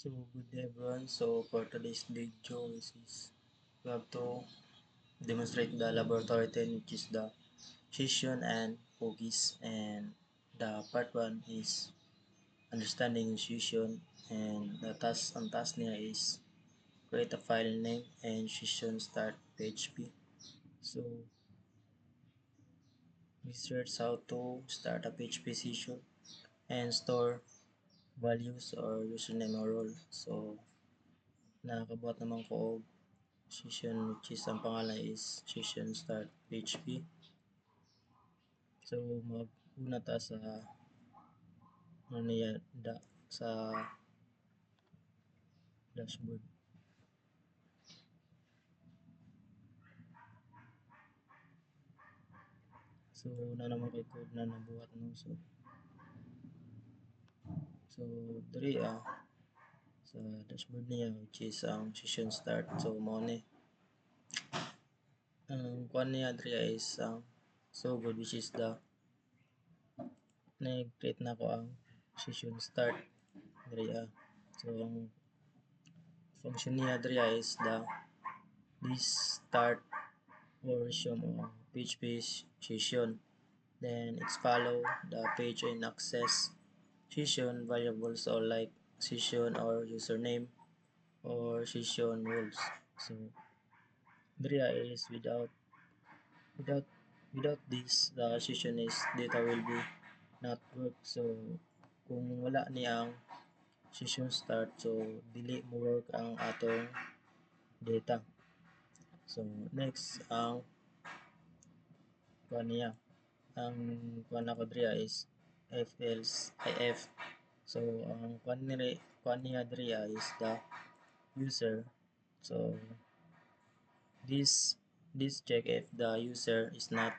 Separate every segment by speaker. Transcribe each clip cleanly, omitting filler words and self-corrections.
Speaker 1: So good day everyone. So for today's video we have to demonstrate the laboratory 10, which is the scission and cookies, and the part 1 is understanding scission, and the task niya is create a file name and scission start PHP. So research how to start a PHP session and store values or username or role. So nakakabuhat naman ko og session, which is ang pangalan is session start PHP. So mag-una ta sa ano niya sa dashboard. So na naman kay code na nabuhat no. So diri sa dashboard niya, which is ang session start. So mo ni ang kuan niya diri is so good, which is the nag-create na ko ang session start diri so ang function niya diri is this start or resume of PHP session. Then it's follow the page and access session variables or like session or username or session rules. So diri is without without this, the session is data will be not work. So kung wala ni ang session start, so dili mo work ang atong data. So next ang kuan niya, ang kuan ako diri is if else if. So ang kuan niya diri is the user. So this check if the user is not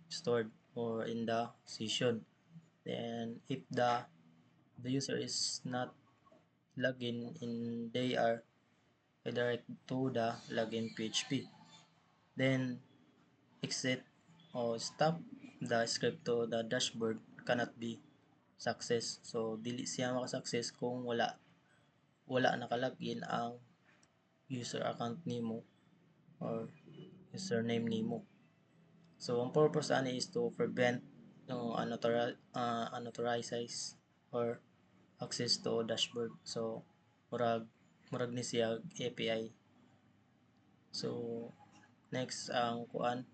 Speaker 1: stored or in the session. Then if the user is not login in, they are redirect to the login PHP. Then exit or stop the script to the dashboard cannot be success. So dili siya maka-success kung wala nakalagin ang user account nimo or username nimo. So ang purpose ani is to prevent unauthorized or access to dashboard. So murag ni siya API. So next ang kuan.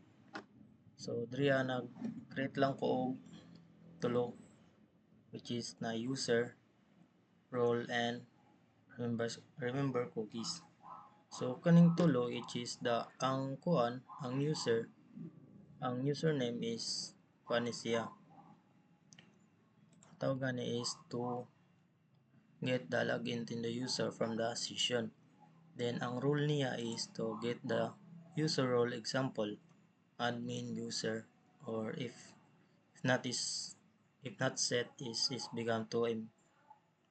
Speaker 1: So diri nag-create lang ko og tulo, which is na user, role, and remember cookies. So kaning tulo, which is ang kuan, ang username is kuan ni siya. Tawagan ni is to get the login in the user from the session. Then ang role niya is to get the user role, example admin user, or if not set is become to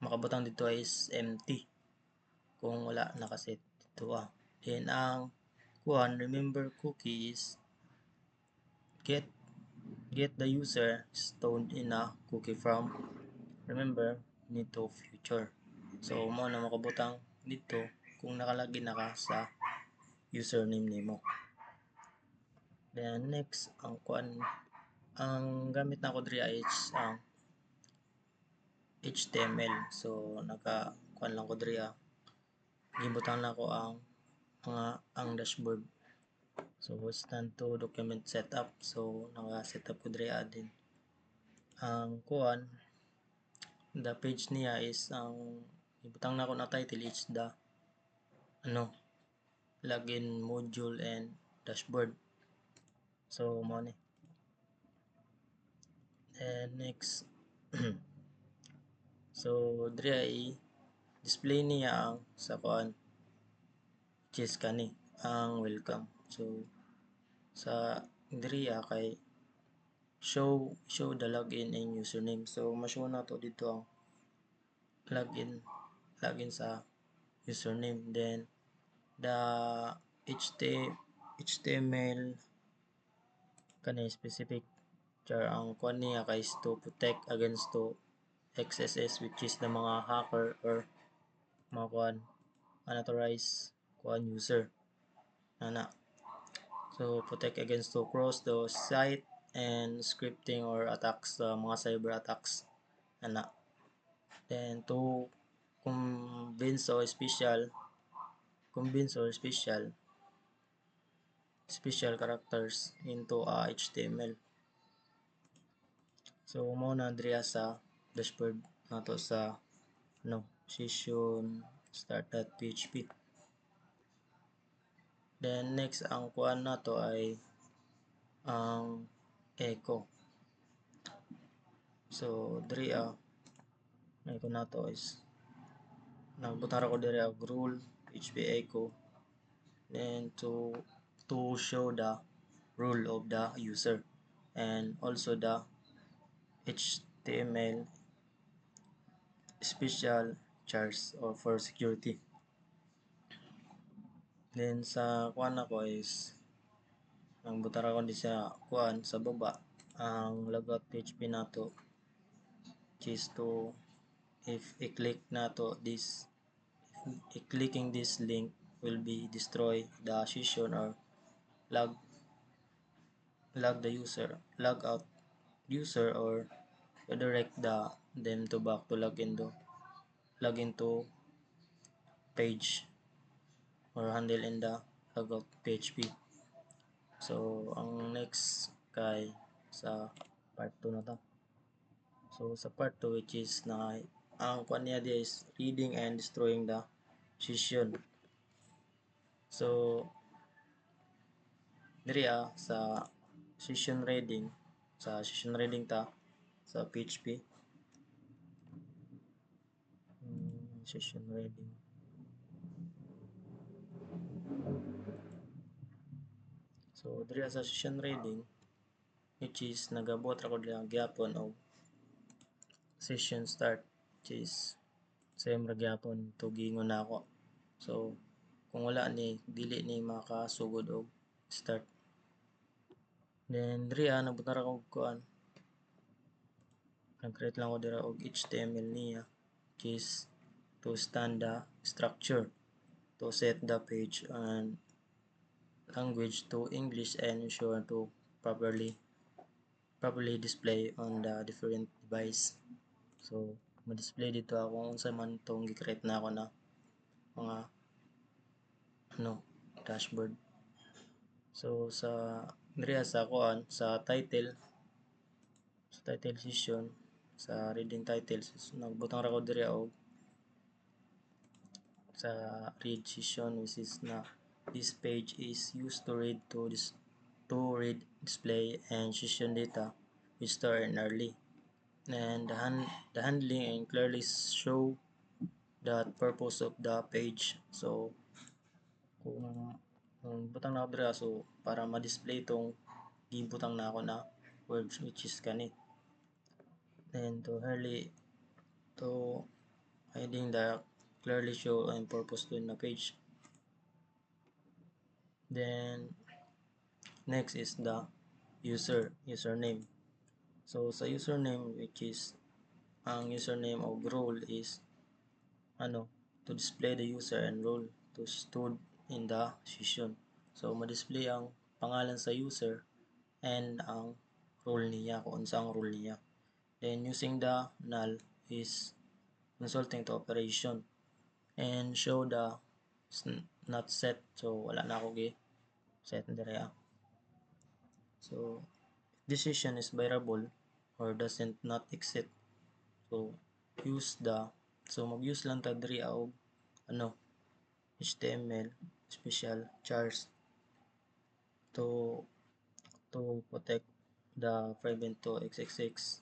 Speaker 1: makabutang dito is empty kung wala nakaset dito Then ang kuan remember cookie is get the user stored in a cookie from remember nito future. So mo na makabutang dito kung nakalagin na ka sa username nimo. Then next ang kuan, ang gamit na ko diri is ang HTML. So naka kuan lang ko diri gibutang na ko ang dashboard. So stand to document setup. So naka setup ko diri din ang kuan. The page niya is ang gibutang na ko na title is the login module and dashboard. So mo ni. And next so diri display niya ang sa kuan, which is kani ang welcome. So sa diri kay show the login and username. So ma-show na to dito ang login sa username. Then the HTML kani specific char ang kuan niya kay is to protect against to XSS, which is the mga hacker or mga kuan unauthorized kuan user ana. So protect against to cross the site and scripting or attacks, mga cyber attacks ana. Then to convince or special characters into HTML. So mo na diri sa dashboard nato sa session start.php. Then next ang kuan nato ay ang echo. So diri echo nato is nagbutang ko diri og rule php echo, then to show the rule of the user and also the HTML special chars or for security. Then sa kuan ako is ang butara ko di sa kuan sa baba ang logout PHP nato, which is to if i-click nato this, clicking this link will be destroy the session or log the user, log out user or redirect them to back to log into page or handle in the logout PHP. So ang next kay sa part 2 na to. So sa part 2 which is ang kuan niya is reading and destroying the session. So diri sa session reading ta sa PHP session reading. So diri sa session reading which is nagabuhat ra ko diha gyapon og session start, which is same ra gyapon to gingon nako. So kung wala ni dili ni makasugod og start. Then diri nagbutar ako og kuan, nag-create lang ko dira og HTML niya, which is to stand the structure, to set the page and language to English and ensure to properly display on the different device. So ma-display dito ako kung unsa man tong gi-create na ako na mga dashboard. So sa diri sa kuan sa title session, sa reading titles nagbutang ra ko diri og sa read session, which is na this page is used to read display and session data which start in early, and the handling and clearly show the purpose of the page. So kung butang na ako diri so para ma-display tong gibutang na ako na words which is kani, and to hiding the clearly show and purpose to in the page. Then next is the username. So sa username, which is ang username of role is to display the user and role to stood in the session. So ma-display ang pangalan sa user and ang role niya, kung unsa ang role niya. Then using the null is consulting to operation and show the not set, so wala na ako set dire. So this session is variable or doesn't not exist, so mag-use lang ta diri og HTML special chars to protect the prevent to XSS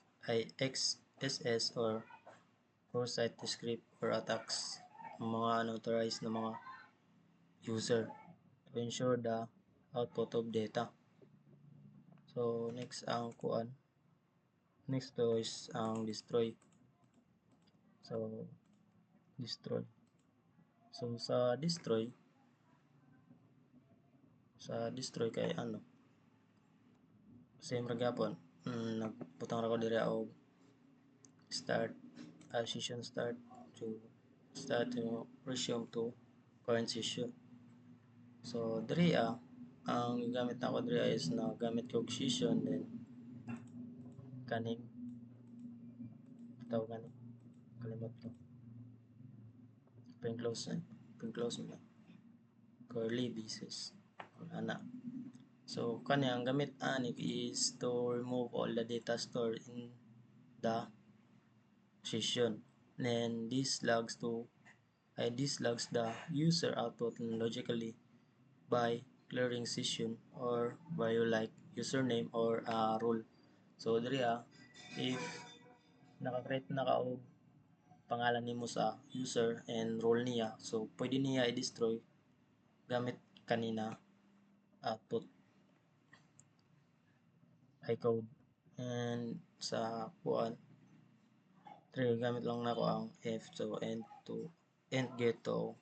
Speaker 1: or cross-site script or attacks mga unauthorized na mga user to ensure the output of data. So next to is ang destroy. So sa destroy kay same ra gyapon, nagbutang ra ko diri og session start to start to resume to current session. So diri ang gamit nako diri is na gamit kog session, then kaning tawag gani kalimot ko pin close mo curly braces ana. So kani ang gamit ani is to remove all the data stored in the session, then this logs the user output logically by clearing session or value like username or role. So diri if naka-create na ka og pangalan nimo sa user and role niya, so pwede niya i-destroy gamit kanina output code. And sa kuan gamit lang nako ang F, so end get to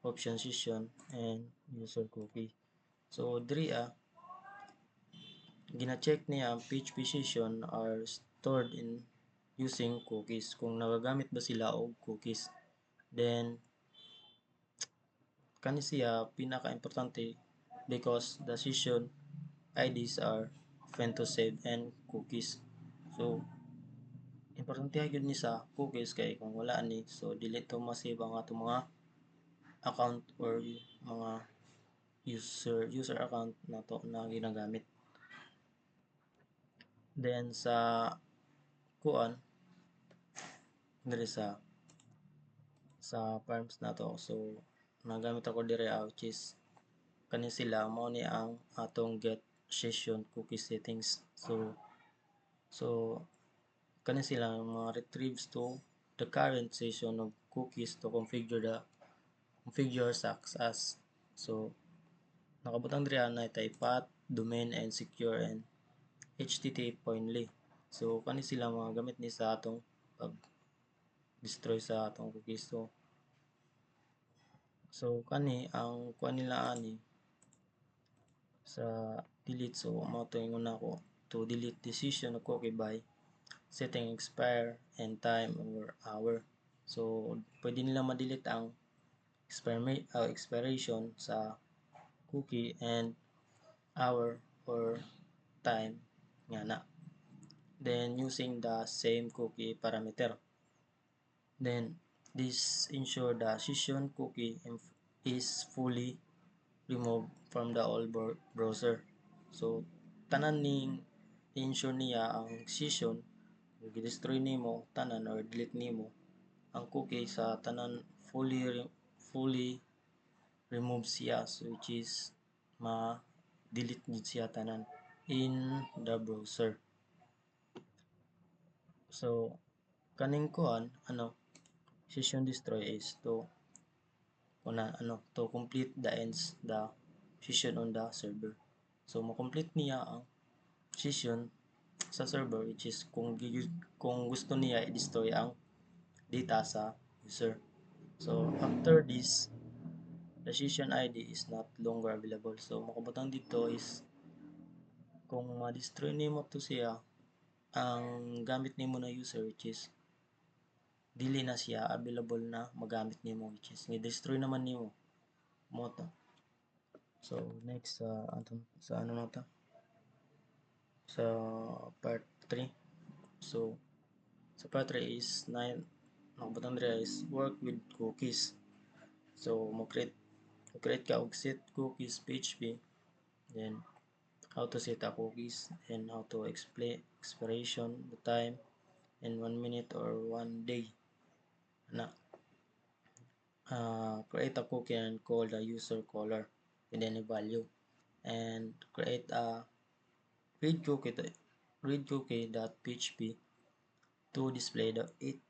Speaker 1: option session and user cookie. So diri gina-check niya ang PHP session are stored in using cookies, kung nagagamit ba sila og cookies. Then kani siya pinaka-importante because the session IDs are often to save and cookies. So importante gyud ni sa cookies kay kung wala ni, so dili to ma-save ang atong mga account or mga user account nato na ginagamit. Then sa kuan diri sa farms nato, so nagamit ako diri which is kani sila mao ni ang atong get session cookie settings. So kani sila mga retrieves to the current session of cookies to configure success. So nakabutang diri na tay path, domain and secure and HTTP only. So kani sila mga gamit ni sa atong pag destroy sa atong cookies. So kani ang kuan nila ani sa delete. So mao to ingon nako to delete decision of cookie by setting expire and time or hour. So pwede nila ma-delete ang expiration sa cookie and hour or time nga na. Then using the same cookie parameter. Then this ensure the session cookie is fully removed from the all browser. So tanan ning ensure niya ang session kung i-destroy nimo tanan or delete nimo ang cookie sa tanan fully remove siya, so which is ma-delete gid siya tanan in the browser. So kaning kuan session destroy is to complete the ends the session on the server. So mo-complete niya ang session sa server, which is kung gusto niya i-destroy ang data sa user. So after this, the session ID is not longer available. So makabutang dito is kung ma-destroy nimo to siya ang gamit nimo na user, which is dili na siya available na magamit nimo, which is ni-destroy naman nimo mo to. So next sa ano na ta sa part 3. So sa part 3 is nakabutang diri is work with cookies. So mo-create ka og set cookies PHP, then how to set up cookies and how to expiration, the time, in 1 minute or 1 day na. Create a cookie and call the user caller with any value, and create a read cookie.php to display it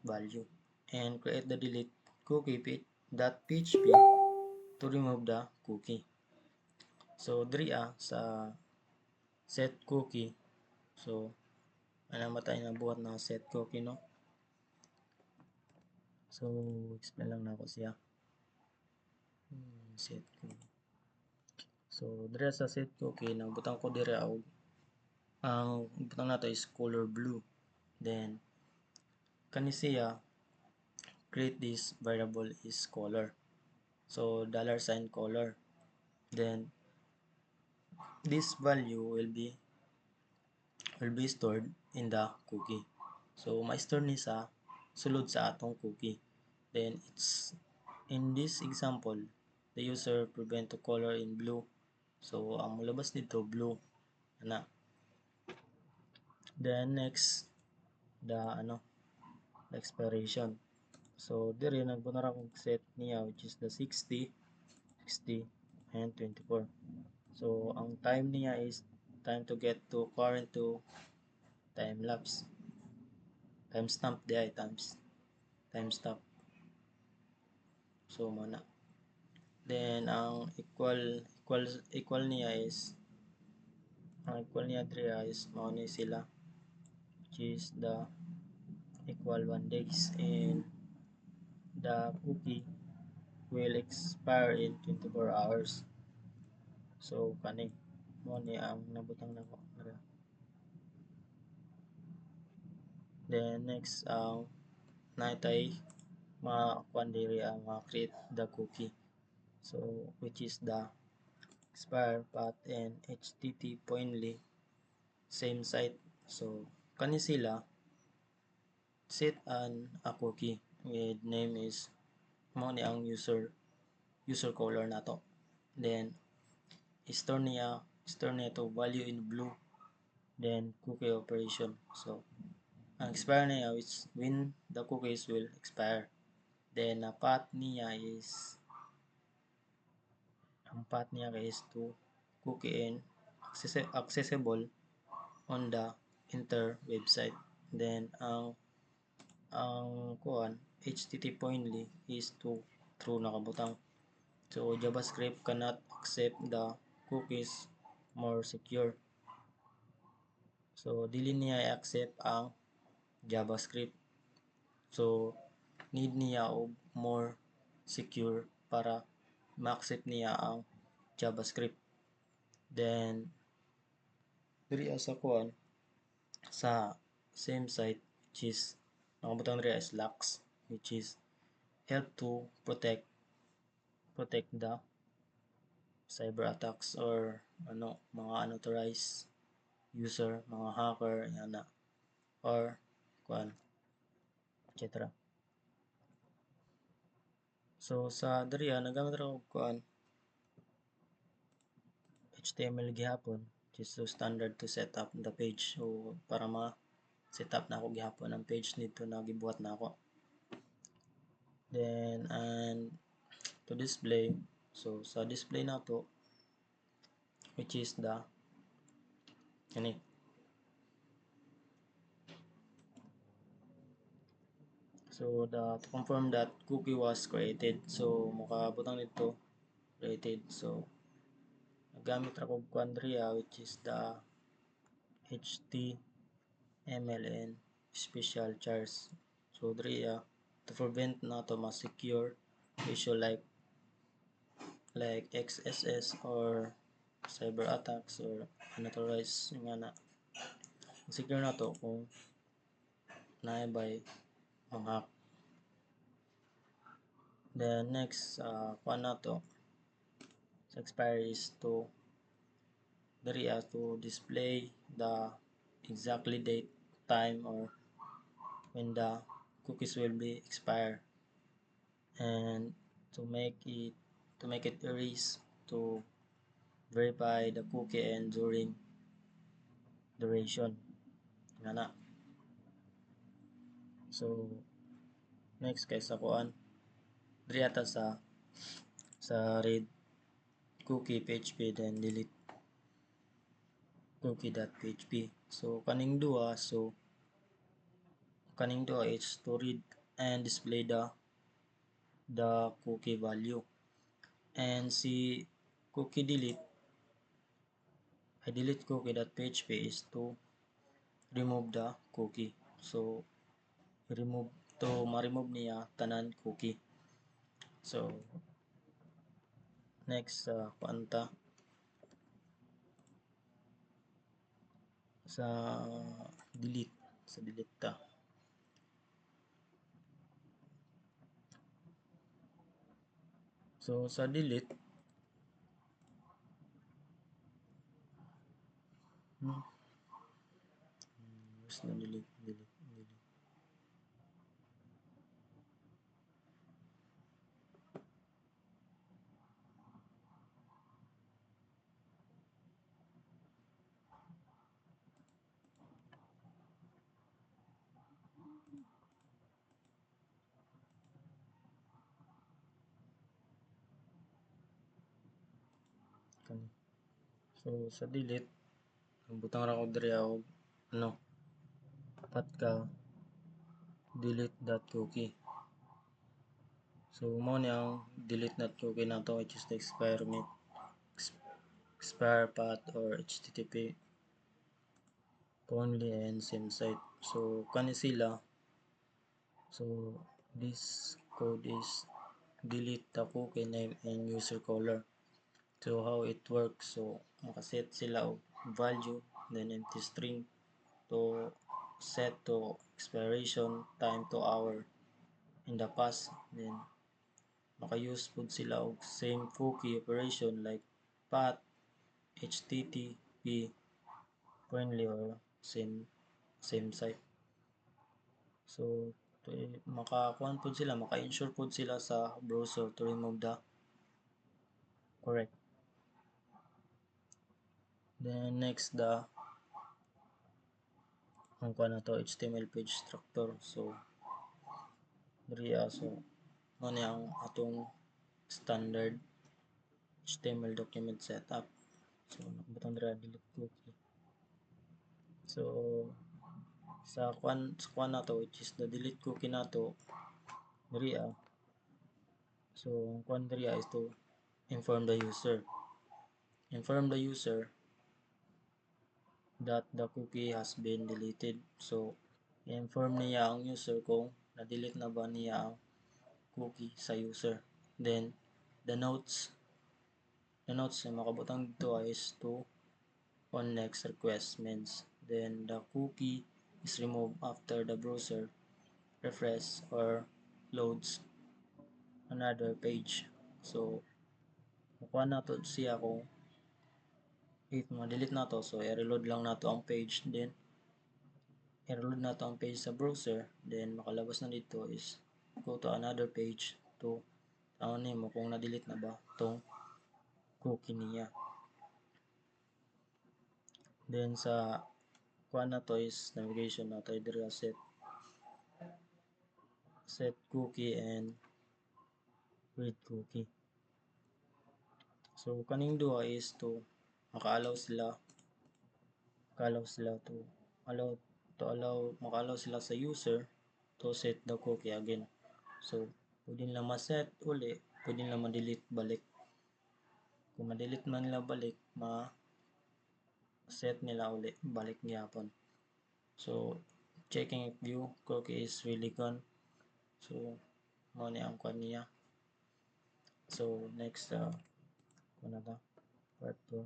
Speaker 1: value, and create the delete cookie.php to remove the cookie. So diri sa set cookie, so ana matay na buhat na set cookie no. So explain lang nako siya. Set cookie. So diri sa set cookie nang butang ko diri ang butang nato is color blue. Then kani siya create this variable is color. So $sign color. Then this value will be stored in the cookie. So ma-store ni sa sulod sa atong cookie. Then it's in this example, the user prevent to color in blue. So ang mulabas dito blue ana. Then next the expiration. So dire nagbunara kong set niya which is the 60, 60 and 24. So ang time niya is time to get to current to time lapse. Timestamp di ay timestamp. So mana. Then ang equal niya is dire is mao ni sila which is the equal 1 days and the cookie will expire in 24 hours. So kani mo ni ang nabutang nako. Then next natay ma-kuan diri ang ma-create the cookie. So which is the expire path and HTTP only same site. So kani sila set a cookie with name is mo ni ang user color nato. Then store niya to value in blue. Then cookie operation. So ang expire niya is when the cookies will expire. Then path niya is to cookie and accessible on the enter website. Then ang kuan HTTP only is to true nakabutang. So JavaScript cannot accept the cookies more secure. So dili niya i-accept ang JavaScript. So need niya og more secure para ma-accept niya ang JavaScript. Then diri sa kuan sa same site which is nakabutang diri is LAX which is help to protect the cyber attacks or mga unauthorized user, mga hacker yana or kuan etc. So sa diri nagamit ra og kuan HTML gihapon which is so standard to set up the page. So para ma-set up na ako gihapon ang page nito na gibuhat na ako. Then and to display, so sa display na to which is the ani so to confirm that cookie was created, so makabutang nito created. So nagamit ra kog kuan diri which is the HTML and special chars. So diri to prevent na to ma-secure issue like XSS or cyber attacks or unauthorized nga na secure na to kung naibay manghack. Then next kuan na to sa expiry is to diri to display the exactly date, time or when the cookies will be expire, and to make it erase to verify the cookie and during duration nga na. So next kay sa kuan diri ata sa read cookie php then delete cookie.php. So kaning duha is to read and display the cookie value, and si cookie delete cookie.php is to remove the cookie. So ma-remove niya tanan cookie. So next kuanta sa delete ta. So sa delete, where's na delete. Kani. So sa delete, ang butang ra ko diri og ano, patka delete.cookie. So mo ni ang delete.cookie nato, which is the expire path or HTTP only and same site. So kani sila. So this code is delete the cookie name and user caller. So how it works, so makaset sila og value, then empty string to set to expiration time to hour in the past, then maka-use pud sila og same cookie operation like path, HTTP friendly or same site. So to makakuan pud sila, maka-ensure pud sila sa browser to remove the correct. Then next, ang kuan na to, HTML page structure. So diri so mo ni ang atong standard HTML document setup. So butang diri delete cookie. So sa kuan na to, which is the delete cookie na to, diri so ang kuan diri is to inform the user. Inform the user that the cookie has been deleted. So i-inform niya ang user kung na-delete na ba niya ang cookie sa user. Then the notes na makabutang dito is to on next request means then the cookie is removed after the browser refresh or loads another page. So kuha na to siya kung if ma-delete na to, so i-reload lang na to ang page, then i-reload na to ang page sa browser, then makalabas na dito is go to another page to ano nimo kung na-delete na ba tong cookie niya. Then sa kuha na to is navigation na tayo diri set cookie and read cookie. So kaning duha is to maka-allow sila maka-allow sila sa user to set the cookie again. So pwede nila ma-set uli, pwede nila ma-delete balik. Kung ma-delete man nila balik, ma-set nila uli balik gyapon. So checking if view cookie is really gone. So mo ni ang kuan niya. So next kuno ta part 2.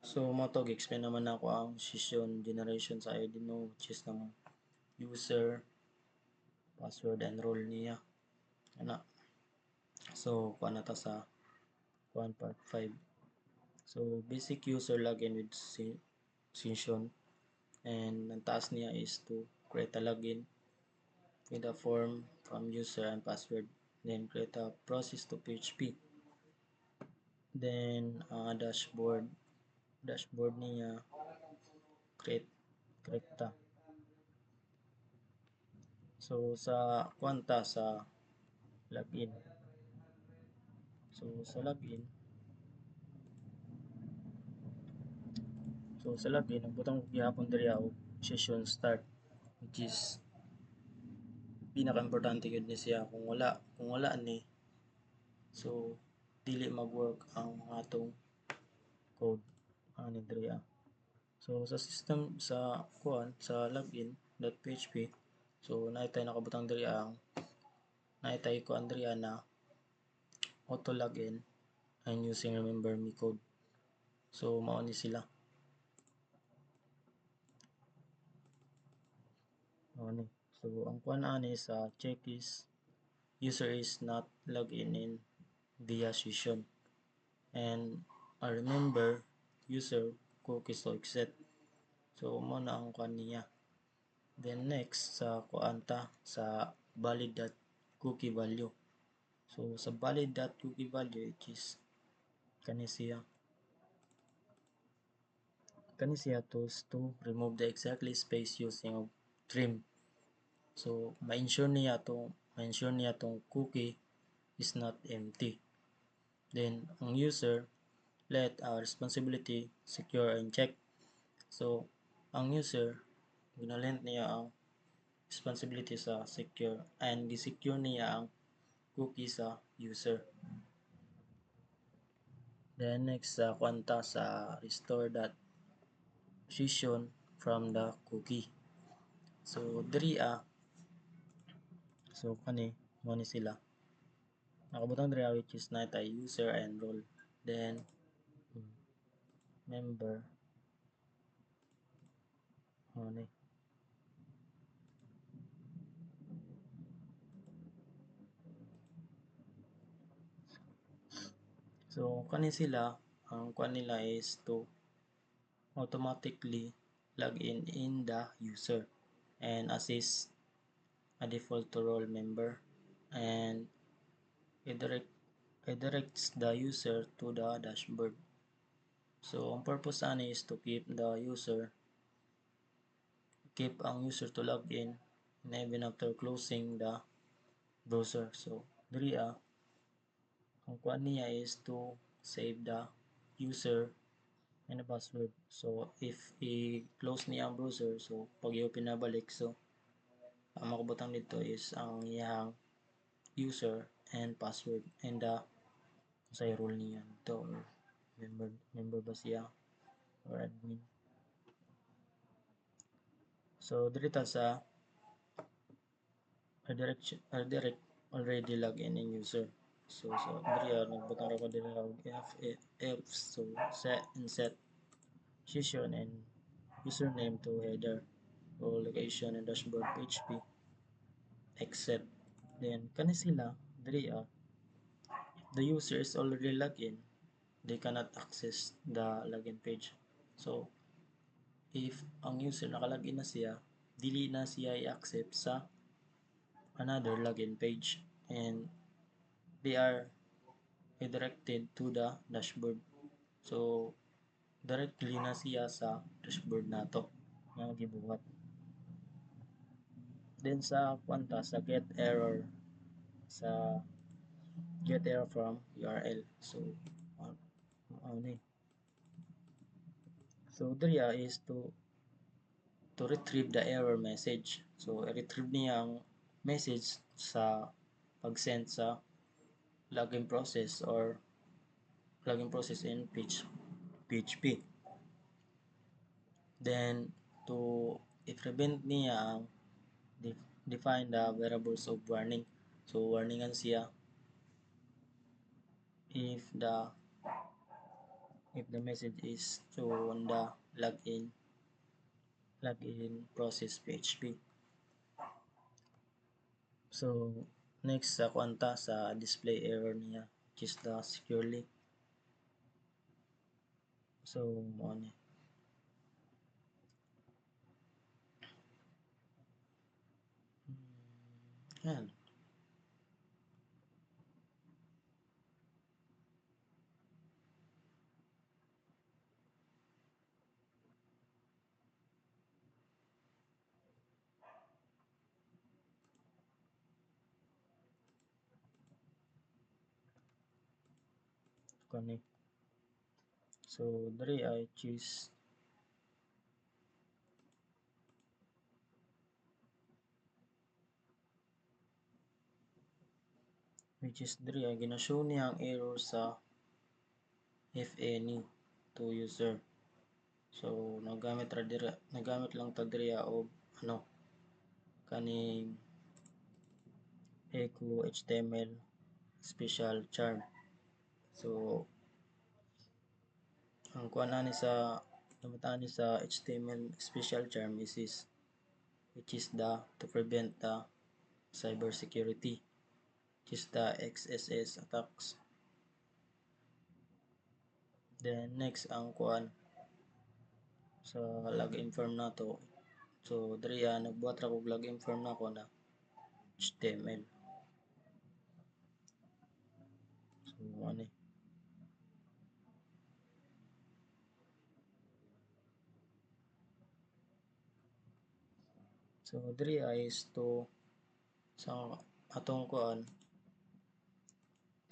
Speaker 1: So mo to explain naman ako ang session generation sa Arduino, which is ng user, password and role niya. Ana. So kuan na ta sa kuan part 5. So basic user login with session, and ang task niya is to create a login with a form from user and password, then create a process to PHP, then dashboard niya create ta. So sa kwanta sa login, ang butang gihapon diri og session start, which is pinaka-importante gyud ni siya. Kung wala ni, so dili mag-work ang atong code ani diri So sa system sa sa login.php, so naitay nakabutang diri naitay kuan diri na auto login and using remember me code. So mao ni sila. Mao ni. So ang kuan ani sa check is user is not logged in via session. And remember user cookies to exit. So mo na ang kuan niya. Then next sa kuanta sa valid.cookie value. So sa valid.cookie value which is kani siya tools to remove the exactly space using of trim. So ma-ensure niya tong cookie is not empty. Then ang user let responsibility secure and check. So ang user ginalent niya ang responsibility sa secure and gi-secure niya ang cookie sa user. Then next sa kwanta sa restore that session from the cookie. So diri so kani mo ni sila. Nakabutang diri which is na tay user and role. Then member mo ni. So kani sila ang kuan nila is to automatically log in the user and assist a default to role member and it directs the user to the dashboard. So ang purpose ani is to keep ang user to log in and even after closing the browser. So diri ang kuan niya is to save the user and the password. So if i-close niya ang browser, so pag i-open na balik, so ang makabutang dito is ang iyang user and password and the sa role niya to or member ba siya or admin. So dito sa redirect already log in user. So diri nagbutang ra ko diri og f so set session and username to header or location and dashboard PHP except then kani sila diri the user is already logged in, they cannot access the login page. So if ang user nakalagin na siya, dili na siya i-accept sa another login page and they are redirected to the dashboard. So directly na siya sa dashboard nato nga gibuhat. Then sa kwanta sa get error from URL. So ni. So there is to retrieve the error message. So retrieve niya ang message sa pag-send sa login process or login process in PHP. Then to i-prevent niya ang define the variables of warning. So warningan siya if the message is on the login process PHP. So next sa kwanta sa display error niya which is the securely. So mo ni. Yan. Kani. So diri I choose which is diri ay gina-show niya ang error sa if any to user. So nagamit lang ta diri og kaning echo HTML special charm. So ang kuan ani sa nabutan ni sa HTML special charm which is the to prevent the cyber security. which is the XSS attacks. Then next ang kuan sa login form nato. So diri nagbuhat ra kog login form nako na HTML. So ani. So diri is to sa atong kuan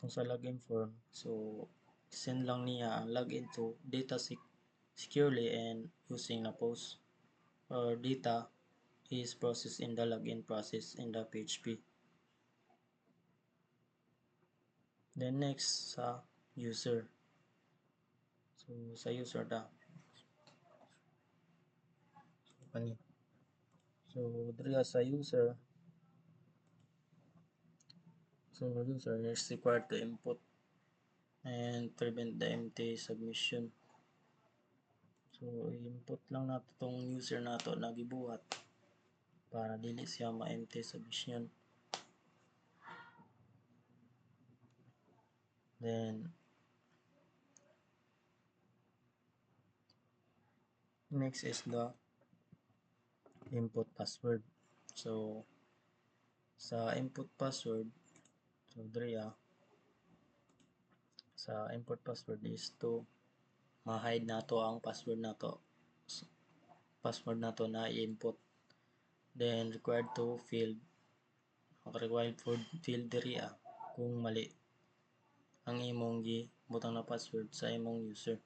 Speaker 1: sa login form. So send lang niya ang login to data securely and using na post or data is processed in the login process in the PHP. Then next sa user. So sa user ta. So diri sa user. So user is required to input and prevent the empty submission. So input lang nato tong user nato na gibuhat para dili siya ma-empty submission. Then next is the input password. So sa input password, so diri sa input password is to ma-hide nato ang password nato. Password nato na i-input. Then required to field diri kung mali ang imong gibutang na password sa imong user.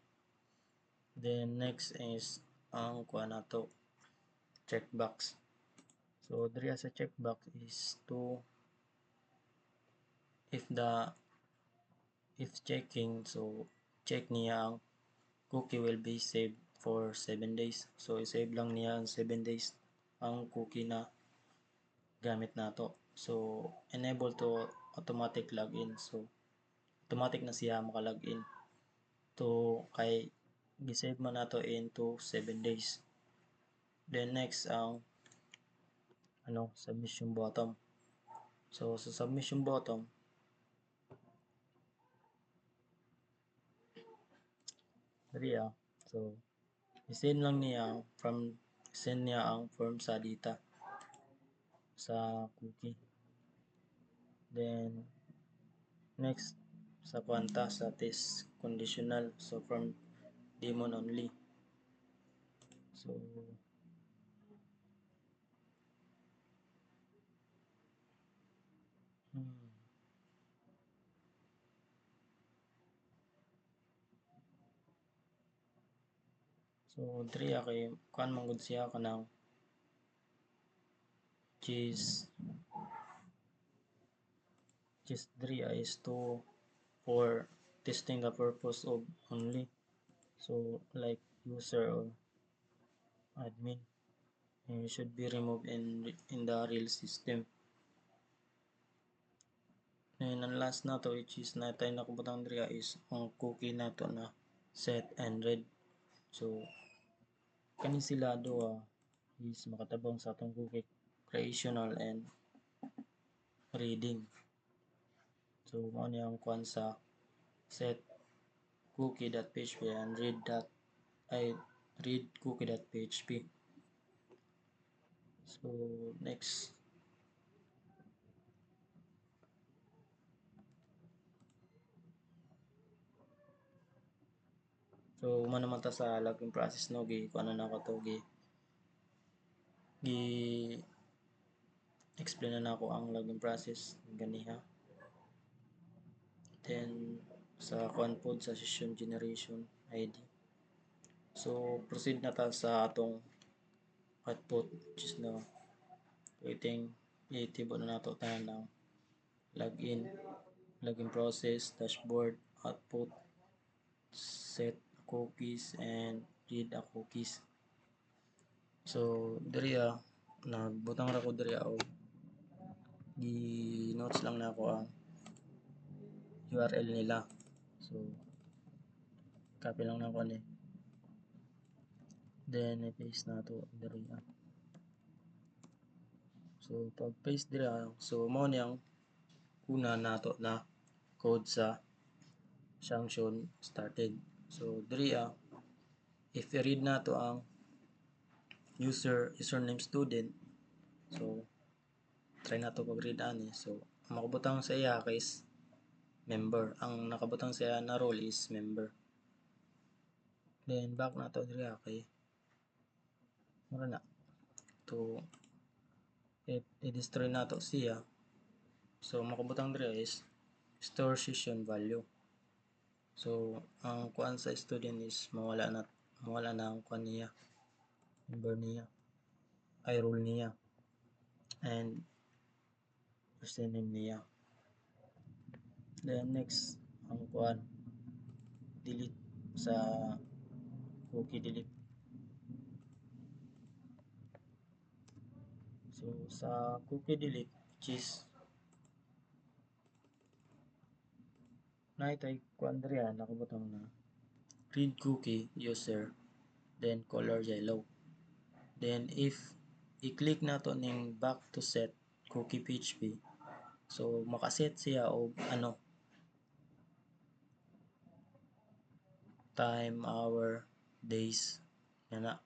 Speaker 1: Then next is ang kuan nato checkbox. So diri sa checkbox is to if checking, so check niya ang cookie will be saved for 7 days. So i-save lang niya ang 7 days ang cookie na gamit nato. So enable to automatic login. So automatic na siya maka-login to kay gi-save man nato into 7 days. Then next ang submission bottom. So sa submission bottom diri so i-send lang niya send niya ang form sa data sa cookie. Then next sa kwanta sa test conditional, so from daemon only. So so diri kay kuan man gud siya kanang cheese diri is to for testing the purpose of only. So like user or admin, and it should be removed in the real system. And ang last na to which is na tayo nakabutang diri is ang cookie nato na set and read. So kani sila duha is makatabang sa atong cookie creational and reading. So mao ni ang kuan sa set cookie.php and read cookie.php. So next, so man naman ta sa login process no gi kuan na ako to gi explain na nako ang login process ganiha. Then sa kuan pod sa session generation ID. So proceed na ta sa atong output which is na waiting i-tibo na nato tanan ng login process, dashboard, output, set cookies and read a cookies. So diri nagbutang ra ko diri og gi notes lang nako ang URL nila. So copy lang nako ni. Then i-paste nato diri. So pag paste diri so mao ni ang una nato na code sa sanction started. So diri if i-read nato ang username student, so try nato pag-read ani. So makabutang sa iya is member. Ang nakabutang sa iya na role is member. Then back nato diri kay mura na to i-destroy nato siya. So makabutang diri is store session value. So ang kuan sa student is mawala na ang kuan niya, member niya, ay role niya, and username niya. Then next ang kuan delete sa cookie delete. So sa cookie delete, which is naitay kuan diri nakabutang na read cookie user, then color yellow. Then if i-click nato ning back to set cookie PHP, so makaset siya og ano, time, hour, days, yan na.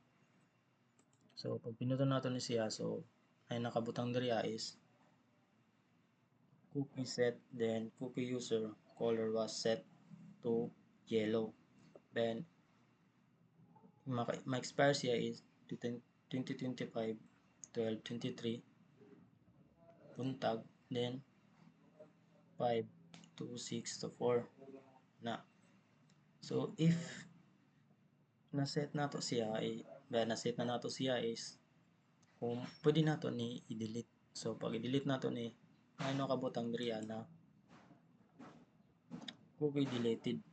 Speaker 1: So pag pinuton nato ni siya, so ay nakabutang diri is cookie set, then cookie user color was set to yellow. Then ma-expire siya is 2025 12/23 buntag, then 5 to 6 to 4 na. So if na-set nato siya na-set na nato siya is kung pwede nato ni i-delete. So pag i-delete nato ni ano kabutang diri na cookie deleted,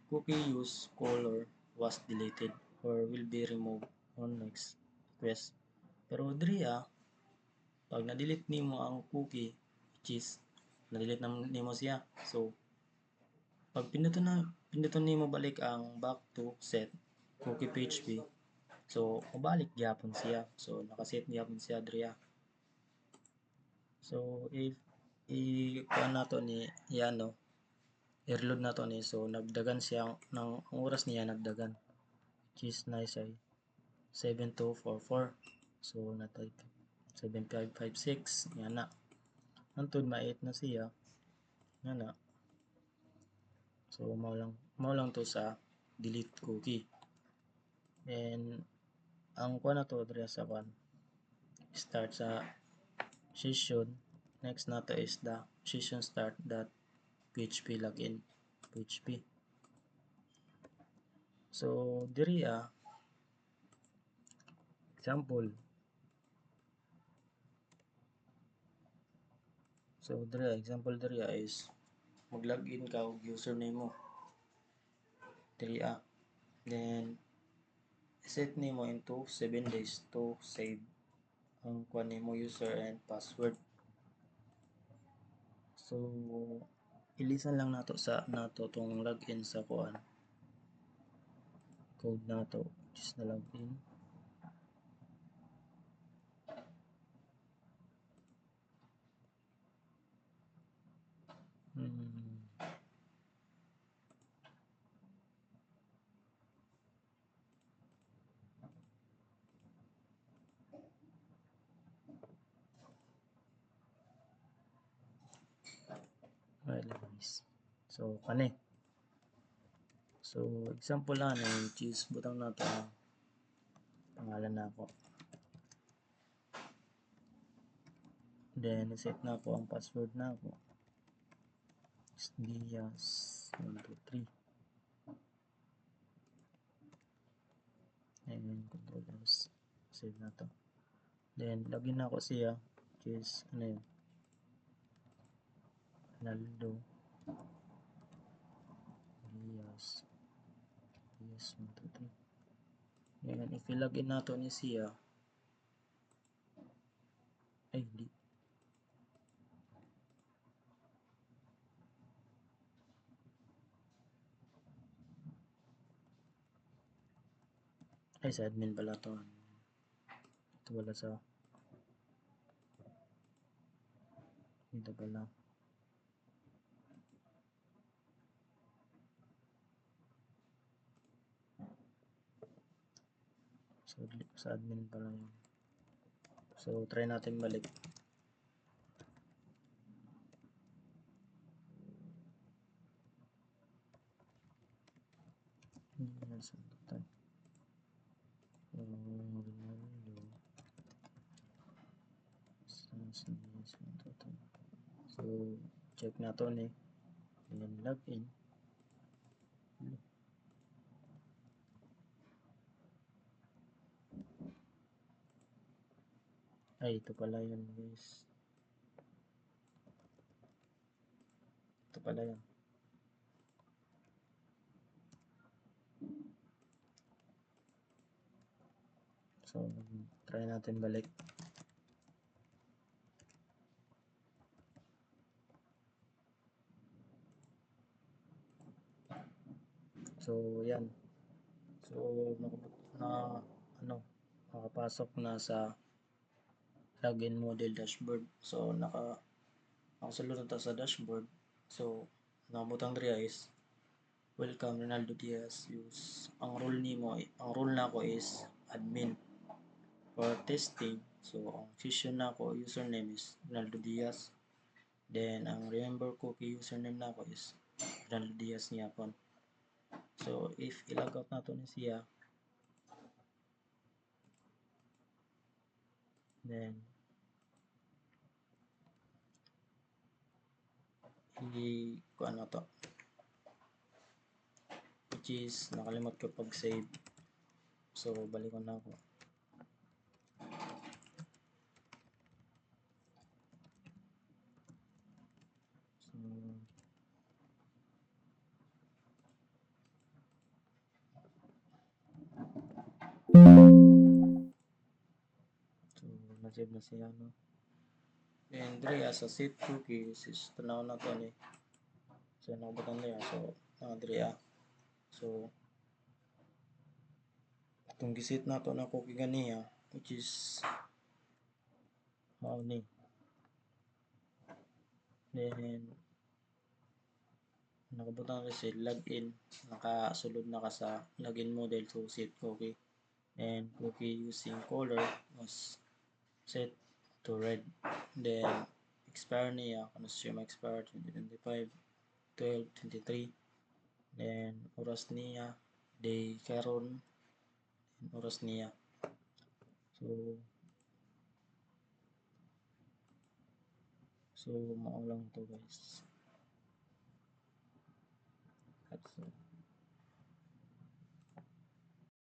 Speaker 1: cookie use color was deleted or will be removed on next request. Pero diri pag na-delete nimo ang cookie, which is na-delete na nimo siya, so pag pinuton nimo balik ang back to set cookie PHP, so mabalik gyapon siya. So nakaset gyapon siya diri. So if i-kuan nato ni no, i-reload nato ni, so nagdagan siya ang oras niya nagdagan, which is nice ay 7244. So natay 7556 yan na. Antod ma-8 na siya. Yan na. So mao lang to sa delete cookie. And ang kuan na to diri sa kuan start sa session. Next nato is the session start dot PHP login PHP. So diri example. So diri example diri is mag-login ka og username mo. Diri then set nimo into 7 days to save ang kuan nimo user and password. So ilisan lang nato tong login sa kuan code nato, which is na login. So kani. So example lang choose butang nato pangalan nako. Then set na ko ang password nako. Dias 123. And control S. Save na to. Then login na ako siya, which is ano yun, Naldo Dias 123. Ngayon if i-login nato ni siya, ay hindi, ay sa admin pala to. Ito wala sa dito pala. So, sa admin pala yun. So, try natin balik. Sundutan. Sundutan. So, check na to ni. Then, login. Ay, ito pala yun, guys. Ito pala yun. So, try natin balik. So, yan. So, nakapasok na sa login model dashboard. So, nakasulod na sa dashboard. So, nakabutang diri is welcome Ronaldo Diaz. Ang role nako is admin for testing. So, ang session nako username is Ronaldo Diaz. Then, ang remember cookie username nako is Ronaldo Diaz niya po. So, if ilog out nato ni siya, then kuan na to, which is nakalimot ko pag save. So, balikon na ako. So, na-save na siya, no? And dre as a set cookies is tanaw na to ni. So, nakabutang niya. So, dre So, itong gisit na to na cookie ganiya, which is mao ni. Then, nakabutang kasi login, nakasulod na ka sa login model to set cookie. And cookie using color was set to red. Then, expire niya, kung siya ma-expire 2025, 12, 23. Then, oras niya, day karon, oras niya. So mao lang to guys.